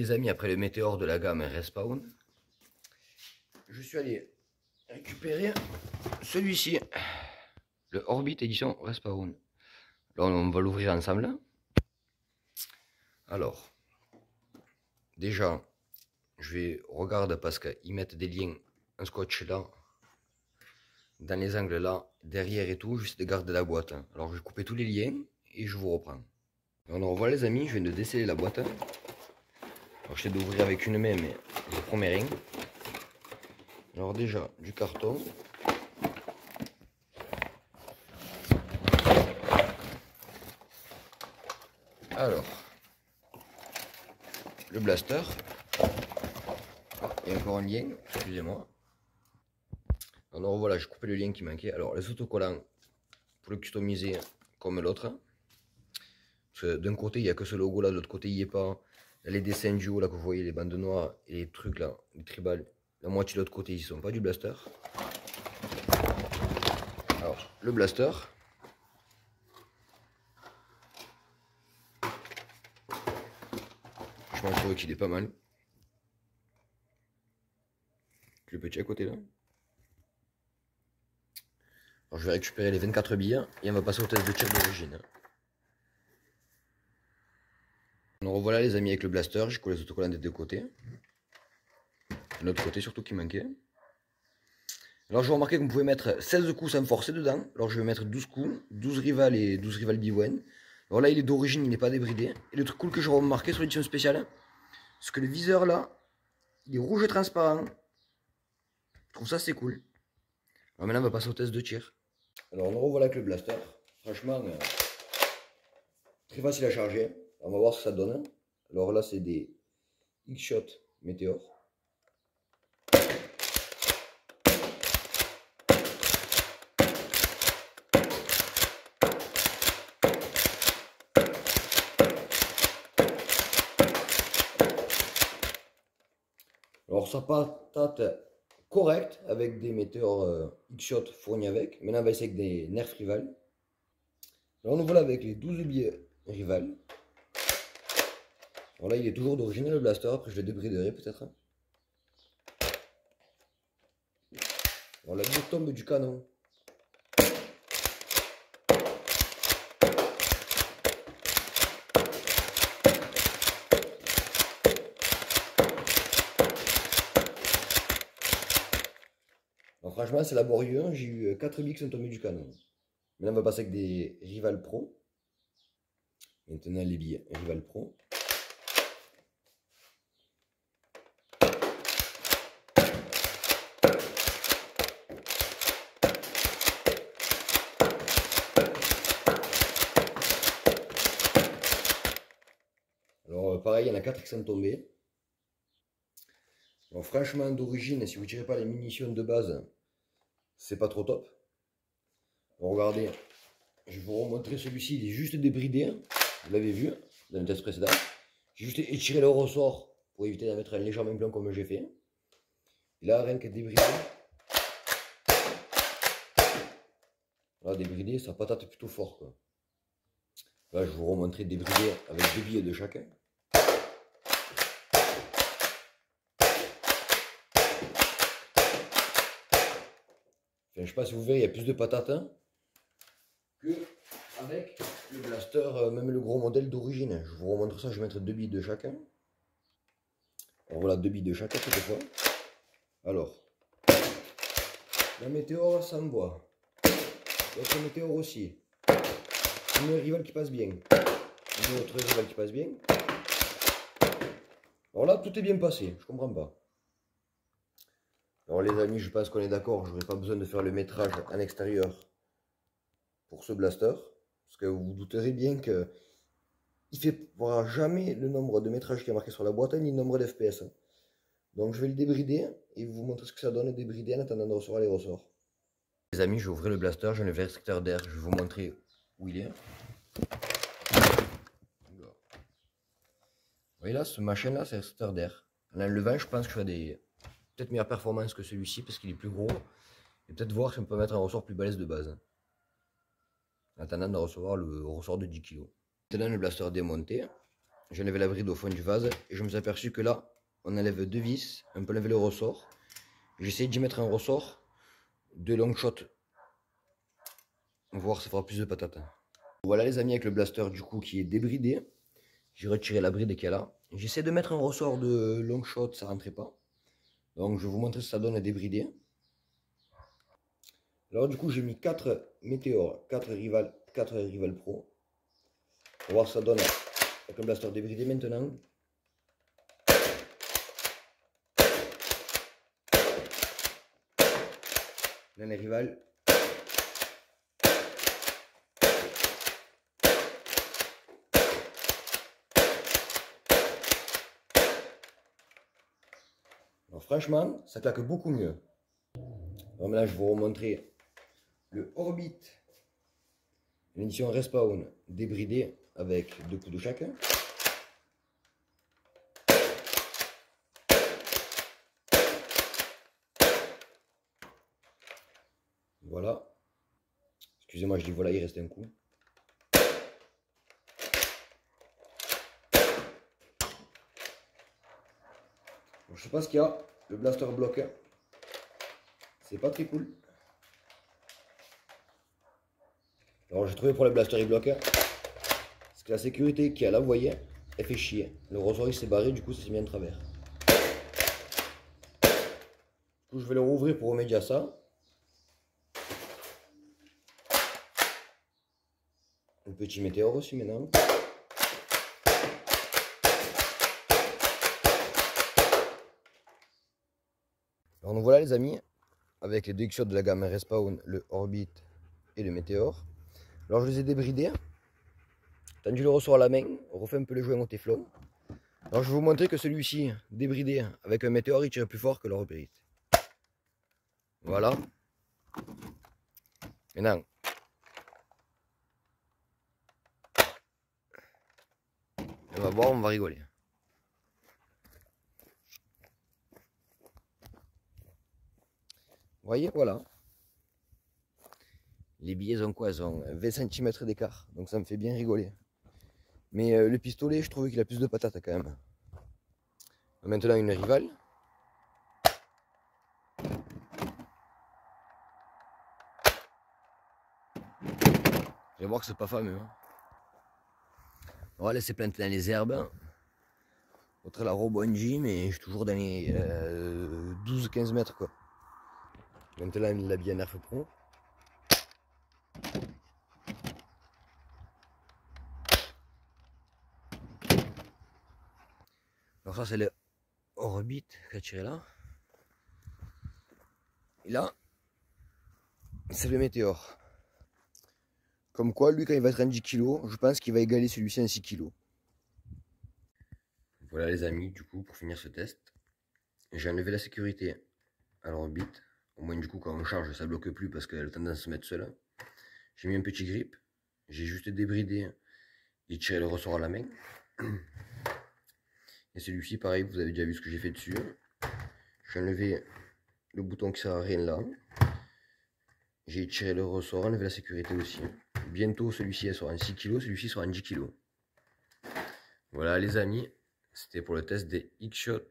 les amis, après le météore de la gamme Respawn, je suis allé récupérer celui-ci, le Orbit édition Respawn. Là on va l'ouvrir ensemble. Alors, déjà, je vais regarder parce qu'ils mettent des liens, un scotch là, dans les angles là, derrière et tout, juste de garder la boîte. Alors je vais couper tous les liens et je vous reprends. Alors voilà les amis, je viens de desceller la boîte. Alors j'essaie d'ouvrir avec une main mais je promets rien. Alors déjà du carton. Alors le blaster. Et encore un lien, excusez-moi. Alors voilà, j'ai coupé le lien qui manquait. Alors les autocollants pour le customiser comme l'autre. D'un côté il n'y a que ce logo là, de l'autre côté il n'y est pas. Il y a les dessins du haut là que vous voyez, les bandes noires et les trucs là, les tribales. La moitié de l'autre côté ils sont pas du blaster. Alors le blaster. Je trouve qu'il est pas mal. Le petit à côté là. Alors je vais récupérer les 24 billes et on va passer au test de tir d'origine. Alors voilà les amis avec le blaster, j'ai collé les autocollants des deux côtés. L'autre côté surtout qui manquait. Alors je vais remarquer que vous pouvez mettre 16 coups sans forcer dedans. Alors je vais mettre 12 coups, 12 rivales et 12 rivales bivouac. Alors là il est d'origine, il n'est pas débridé. Et le truc cool que je vais remarquer sur l'édition spéciale, c'est que le viseur là, il est rouge et transparent. Je trouve ça c'est cool. Alors maintenant on va passer au test de tir. Alors on revoilà avec le blaster. Franchement, très facile à charger. On va voir ce que ça donne. Alors là c'est des X-Shot Météor. Alors ça patate correct avec des météores X-Shot fournis avec. Maintenant on va essayer avec des nerfs rivales. Alors nous voilà avec les 12 billets rivales. Alors là il est toujours d'origine le blaster, après je le débriderai peut-être. Alors la bille tombe du canon. Alors franchement c'est laborieux, j'ai eu 4 billes qui sont tombées du canon. Maintenant on va passer avec des Rival Pro. Maintenant les billets Rival Pro. Alors pareil, il y en a 4 qui sont tombés. Alors franchement d'origine, si vous ne tirez pas les munitions de base, c'est pas trop top. Alors, regardez, je vais vous remontrer celui-ci, il est juste débridé. Vous l'avez vu dans le test précédent. J'ai juste étiré le ressort pour éviter d'en mettre un légèrement blanc comme j'ai fait. Et là, rien que débridé. Là, débridé, ça patate plutôt fort, quoi. Là, je vais vous remontrer débridé avec 2 billets de chacun. Enfin, je sais pas si vous verrez, il y a plus de patates que avec le blaster, même le gros modèle d'origine. Je vous remontre ça, je vais mettre 2 billes de chacun. Alors voilà, 2 billes de chacun cette fois. Alors, la météore ça me voit. L'autre météore aussi. Une rivale qui passe bien. Une autre rivale qui passe bien. Alors là, tout est bien passé, je comprends pas. Alors les amis, je pense qu'on est d'accord, je n'aurai pas besoin de faire le métrage en extérieur pour ce blaster. Parce que vous vous douterez bien que il fait voir jamais le nombre de métrages qui est marqué sur la boîte, ni le nombre d'FPS. Donc je vais le débrider et vous montrer ce que ça donne débrider en attendant de recevoir les ressorts. Les amis, je vais ouvrir le blaster, j'ai le restricteur d'air, je vais vous montrer où il est. Vous voyez là, ce machin là, c'est un restricteur d'air. En enlevant, je pense que je fais des peut-être meilleures performances que celui-ci parce qu'il est plus gros. Et peut-être voir si on peut mettre un ressort plus balèze de base. En attendant de recevoir le ressort de 10 kg. Maintenant le blaster démonté. j'ai enlevé la bride au fond du vase et je me suis aperçu que là, on enlève deux vis, on peut enlever le ressort. J'essaie d'y mettre un ressort de long shot. On va voir, ça fera plus de patates. Voilà les amis, avec le blaster du coup qui est débridé. J'ai retiré la bride qu'il y a là. J'essaie de mettre un ressort de long shot, ça rentrait pas. Donc je vais vous montrer ce que ça donne débridé. Alors du coup j'ai mis 4 météores, 4 Rival Pro. On va voir ce que ça donne avec un blaster débridé maintenant. Là les Rival. Alors franchement, ça claque beaucoup mieux. Alors là je vais vous remontrer le Orbit, l'édition Respawn débridé avec 2 coups de chacun. Voilà. Excusez-moi, je dis voilà, il reste un coup. Bon, je sais pas ce qu'il y a, le blaster bloque. C'est pas très cool. Alors j'ai trouvé pour le blaster il bloque. Parce que la sécurité qui est là, vous voyez, elle fait chier. Le ressort il s'est barré, du coup ça s'est mis en travers. Du coup je vais le rouvrir pour remédier à ça. Un petit météore aussi maintenant. Alors donc voilà les amis, avec les deux X-Shot de la gamme Respawn, le Orbit et le météore. Alors je les ai débridés, tendu le ressort à la main, refait un peu le joint au téflon. Alors je vais vous montrer que celui-ci, débridé avec un météore, il tire plus fort que l'Orbit. Voilà. Maintenant, on va voir, on va rigoler. Vous voyez, voilà. Les billets ont quoi? Ils ont 20 cm d'écart, donc ça me fait bien rigoler. Mais le pistolet, je trouve qu'il a plus de patates quand même. Maintenant, une Rival. Je vais voir que c'est pas fameux. Hein. On va laisser planter dans les herbes. Autre la rebondit, mais je suis toujours dans les 12-15 mètres quoi. Maintenant, il l'a bien Nerf Pro. Alors ça c'est le Orbit qui a tiré là. Et là, c'est le météore. Comme quoi, lui quand il va être en 10 kg, je pense qu'il va égaler celui-ci en 6 kg. Voilà les amis, du coup, pour finir ce test, j'ai enlevé la sécurité à l'Orbit. Au moins du coup quand on charge, ça bloque plus parce qu'elle a tendance à se mettre seule. J'ai mis un petit grip, j'ai juste débridé et tiré le ressort à la main. Et celui-ci, pareil, vous avez déjà vu ce que j'ai fait dessus. J'ai enlevé le bouton qui sert à rien là. J'ai tiré le ressort, enlevé la sécurité aussi. Bientôt, celui-ci sera en 6 kg, celui-ci sera en 10 kg. Voilà les amis, c'était pour le test des X-Shot